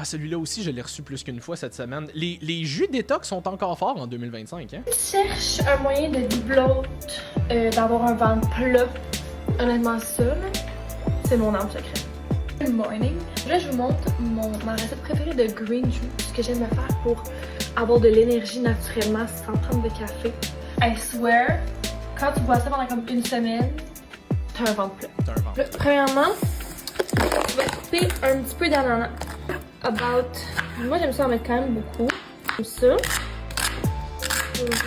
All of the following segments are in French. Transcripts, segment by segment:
celui-là aussi, je l'ai reçu plus qu'une fois cette semaine. Les jus détox sont encore forts en 2025, hein? Je cherche un moyen de débloat, d'avoir un ventre plat. Honnêtement, ça, là, c'est mon arme secrète. Good morning. Là, je vous montre ma recette préférée de green juice, ce que j'aime faire pour avoir de l'énergie naturellement sans prendre de café. I swear, quand tu bois ça pendant comme une semaine, t'as un ventre plat. T'as un ventre. Là, premièrement, je vais couper un petit peu d'ananas. Moi, j'aime ça en mettre quand même beaucoup. Comme ça.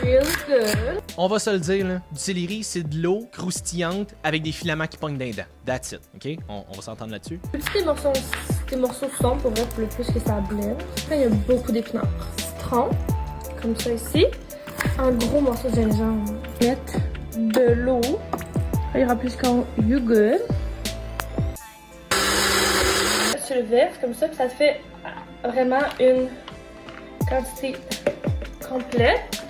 Real good. On va se le dire, là, du céleri, c'est de l'eau croustillante avec des filaments qui pognent d'un dent. That's it, ok? On va s'entendre là-dessus. Des morceaux sombres pour vrai, pour le plus que ça blende. Là, il y a beaucoup d'épinards. Citron, comme ça ici. Un gros morceau de gingembre. Mettre de l'eau. Là, il y aura plus qu'un you good. Sur le verse, comme ça, puis ça te fait vraiment une quantité complète.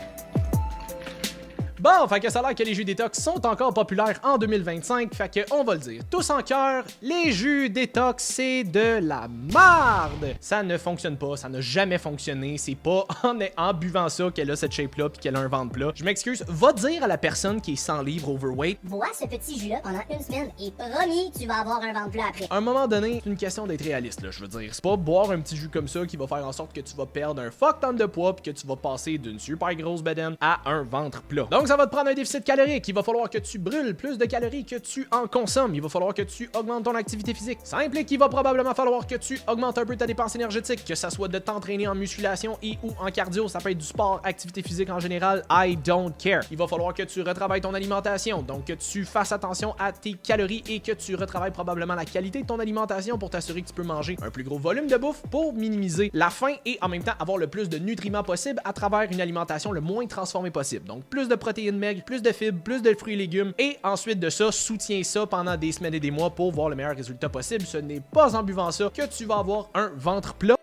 Bon, fait que ça a l'air que les jus détox sont encore populaires en 2025, fait que on va le dire tous en cœur, les jus détox c'est de la marde. Ça ne fonctionne pas, ça n'a jamais fonctionné, c'est pas en buvant ça qu'elle a cette shape là puis qu'elle a un ventre plat. Je m'excuse, va dire à la personne qui est 100 livres overweight, bois ce petit jus-là pendant une semaine et promis, tu vas avoir un ventre plat après. à un moment donné, c'est une question d'être réaliste là, je veux dire, c'est pas boire un petit jus comme ça qui va faire en sorte que tu vas perdre un fuck ton de poids puis que tu vas passer d'une super grosse bedaine à un ventre plat. Donc ça va te prendre un déficit calorique, il va falloir que tu brûles plus de calories que tu en consommes, il va falloir que tu augmentes ton activité physique. Ça implique qu'il va probablement falloir que tu augmentes un peu ta dépense énergétique, que ça soit de t'entraîner en musculation et ou en cardio, ça peut être du sport, activité physique en général, I don't care. Il va falloir que tu retravailles ton alimentation, donc que tu fasses attention à tes calories et que tu retravailles probablement la qualité de ton alimentation pour t'assurer que tu peux manger un plus gros volume de bouffe pour minimiser la faim et en même temps avoir le plus de nutriments possible à travers une alimentation le moins transformée possible. Donc plus de protéines maigres, plus de fibres, plus de fruits et légumes et ensuite de ça, soutiens ça pendant des semaines et des mois pour voir le meilleur résultat possible. Ce n'est pas en buvant ça que tu vas avoir un ventre plat.